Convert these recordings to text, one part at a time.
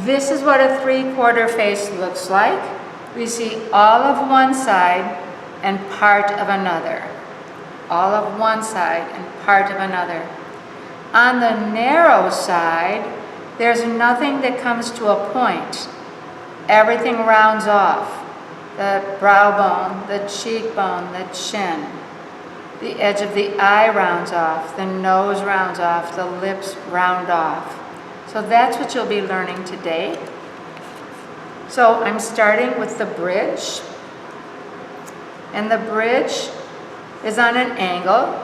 This is what a three-quarter face looks like. We see all of one side and part of another. All of one side and part of another. On the narrow side, there's nothing that comes to a point. Everything rounds off. The brow bone, the cheekbone, the chin. The edge of the eye rounds off. The nose rounds off. The lips round off. So that's what you'll be learning today. So I'm starting with the bridge. And the bridge is on an angle.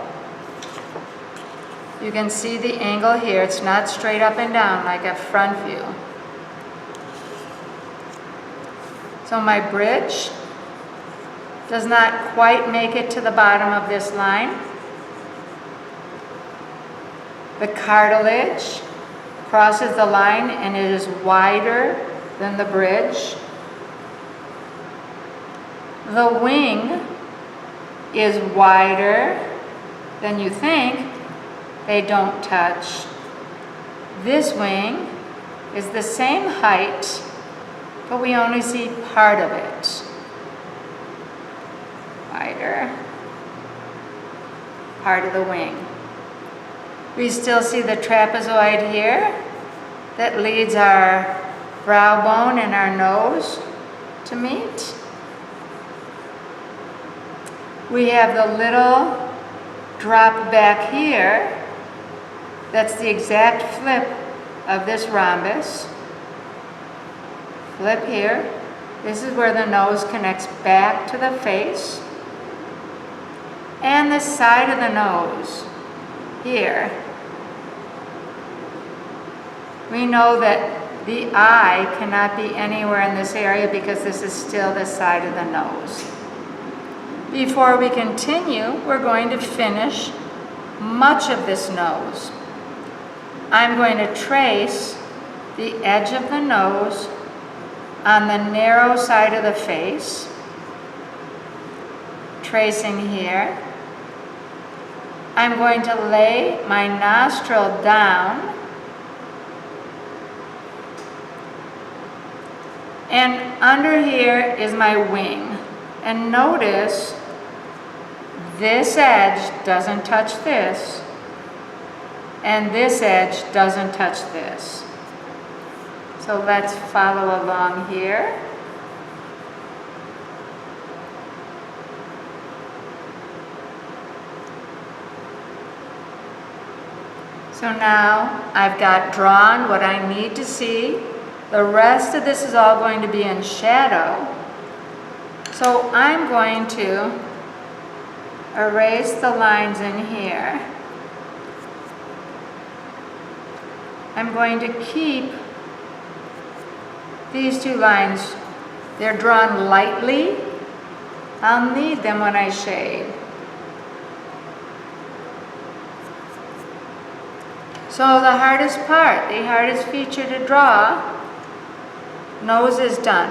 You can see the angle here. It's not straight up and down like a front view. So my bridge does not quite make it to the bottom of this line. The cartilage crosses the line and it is wider than the bridge. The wing is wider than you think. They don't touch. This wing is the same height, but we only see part of it. Wider, part of the wing. We still see the trapezoid here that leads our brow bone and our nose to meet. We have the little drop back here. That's the exact flip of this rhombus. Flip here. This is where the nose connects back to the face. And the side of the nose here. We know that the eye cannot be anywhere in this area because this is still the side of the nose. Before we continue, we're going to finish much of this nose. I'm going to trace the edge of the nose on the narrow side of the face, tracing here. I'm going to lay my nostril down and under here is my wing. And notice this edge doesn't touch this and this edge doesn't touch this. So let's follow along here. So now I've got drawn what I need to see. The rest of this is all going to be in shadow. So I'm going to erase the lines in here. I'm going to keep these two lines. They're drawn lightly. I'll need them when I shade. So the hardest part, the hardest feature to draw, nose is done.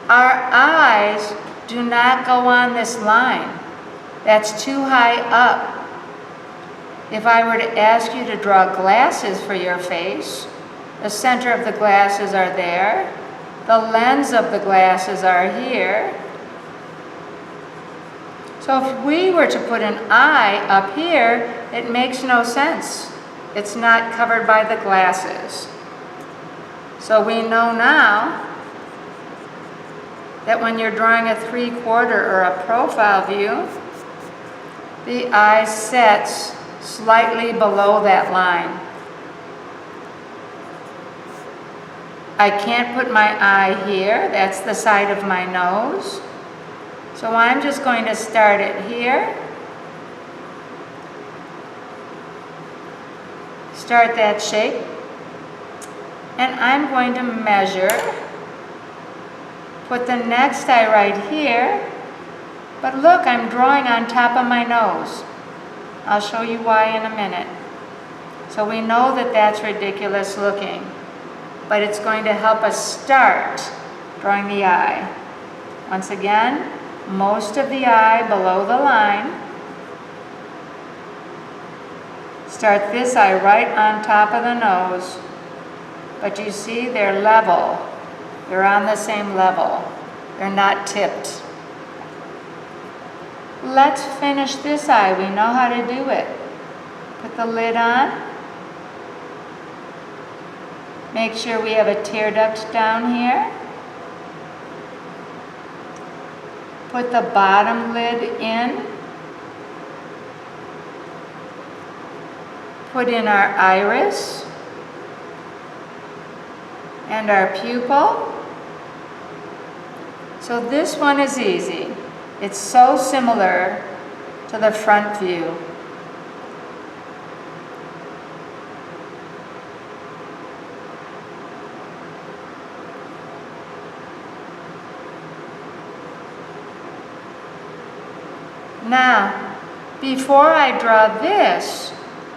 Our eyes do not go on this line. That's too high up. If I were to ask you to draw glasses for your face, the center of the glasses are there. The lens of the glasses are here. So if we were to put an eye up here, it makes no sense. It's not covered by the glasses. So we know now that when you're drawing a three-quarter or a profile view, the eye sets slightly below that line. I can't put my eye here. That's the side of my nose. So I'm just going to start it here. Start that shape. And I'm going to measure. Put the next eye right here. But look, I'm drawing on top of my nose. I'll show you why in a minute. So we know that that's ridiculous looking, but it's going to help us start drawing the eye. Once again, most of the eye below the line. Start this eye right on top of the nose. but you see they're level. They're on the same level. They're not tipped. Let's finish this eye. We know how to do it. Put the lid on. Make sure we have a tear duct down here. Put the bottom lid in. Put in our iris and our pupil. So this one is easy. It's so similar to the front view. Now, before I draw this,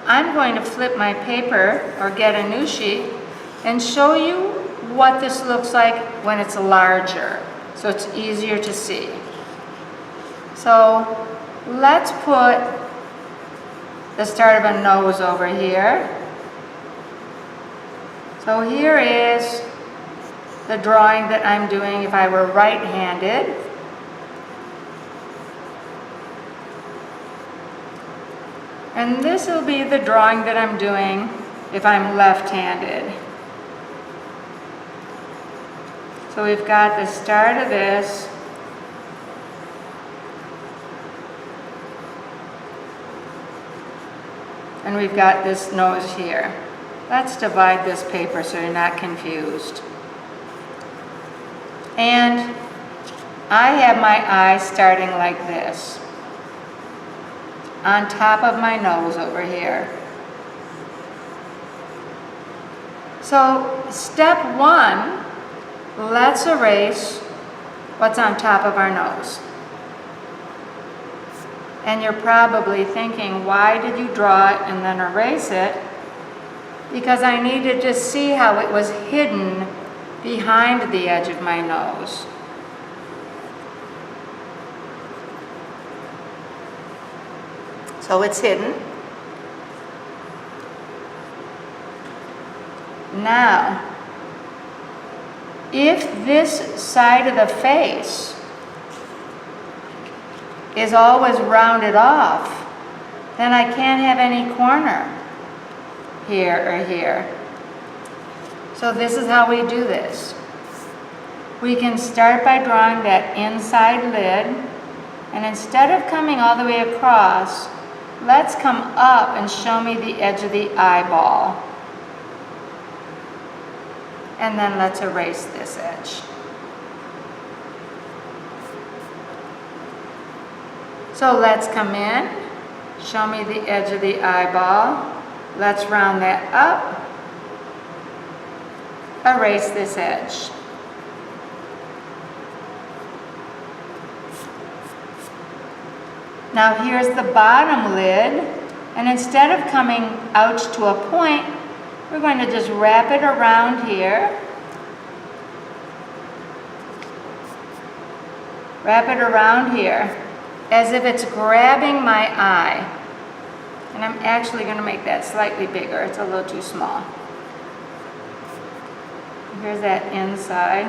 I'm going to flip my paper or get a new sheet and show you what this looks like when it's larger, so it's easier to see. So let's put the start of a nose over here. So here is the drawing that I'm doing if I were right-handed. And this will be the drawing that I'm doing if I'm left-handed. So we've got the start of this. And we've got this nose here. Let's divide this paper so you're not confused. And I have my eye starting like this, on top of my nose over here. So step one, let's erase what's on top of our nose. And you're probably thinking, why did you draw it and then erase it? Because I needed to see how it was hidden behind the edge of my nose. So it's hidden. Now, if this side of the face is always rounded off, then I can't have any corner here or here. So this is how we do this. We can start by drawing that inside lid, and instead of coming all the way across, let's come up and show me the edge of the eyeball. And then let's erase this edge. So let's come in, show me the edge of the eyeball. Let's round that up, erase this edge. Now here's the bottom lid, and instead of coming out to a point, we're going to just wrap it around here. Wrap it around here as if it's grabbing my eye. And I'm actually going to make that slightly bigger. It's a little too small. Here's that inside.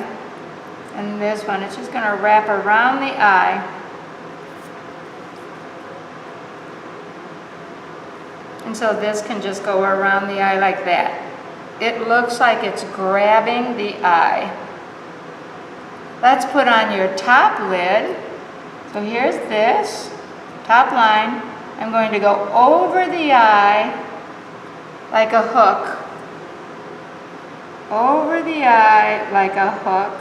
And this one, it's just going to wrap around the eye. And so this can just go around the eye like that. It looks like it's grabbing the eye. Let's put on your top lid. So here's this, top line. I'm going to go over the eye like a hook. Over the eye like a hook.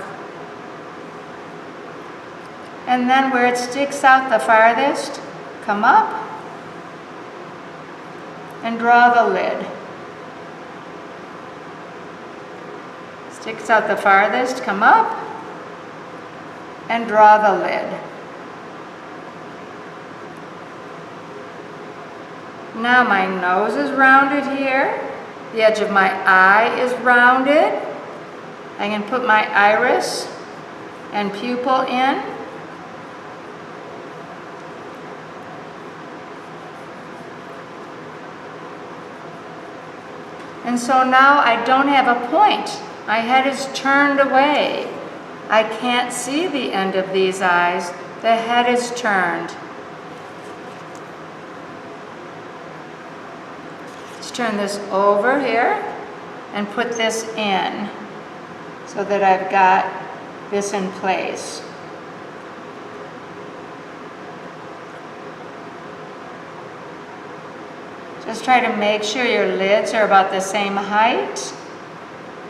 And then where it sticks out the farthest, come up and draw the lid. Sticks out the farthest, come up and draw the lid. Now my nose is rounded here. The edge of my eye is rounded. I can put my iris and pupil in. And so now I don't have a point. My head is turned away. I can't see the end of these eyes. The head is turned. Let's turn this over here and put this in so that I've got this in place. Just try to make sure your lids are about the same height,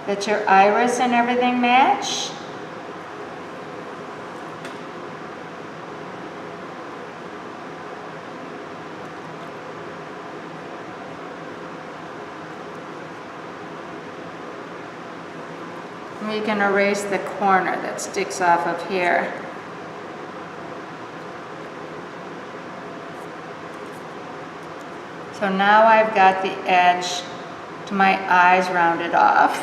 that your iris and everything match. We can erase the corner that sticks off of here. So now I've got the edge to my eyes rounded off.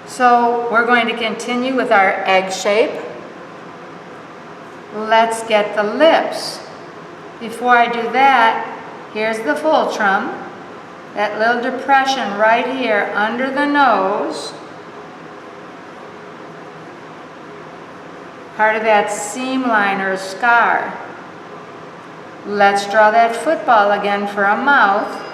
So we're going to continue with our egg shape. Let's get the lips. Before I do that, here's the philtrum. That little depression right here under the nose, part of that seam line or scar. Let's draw that football again for a mouth.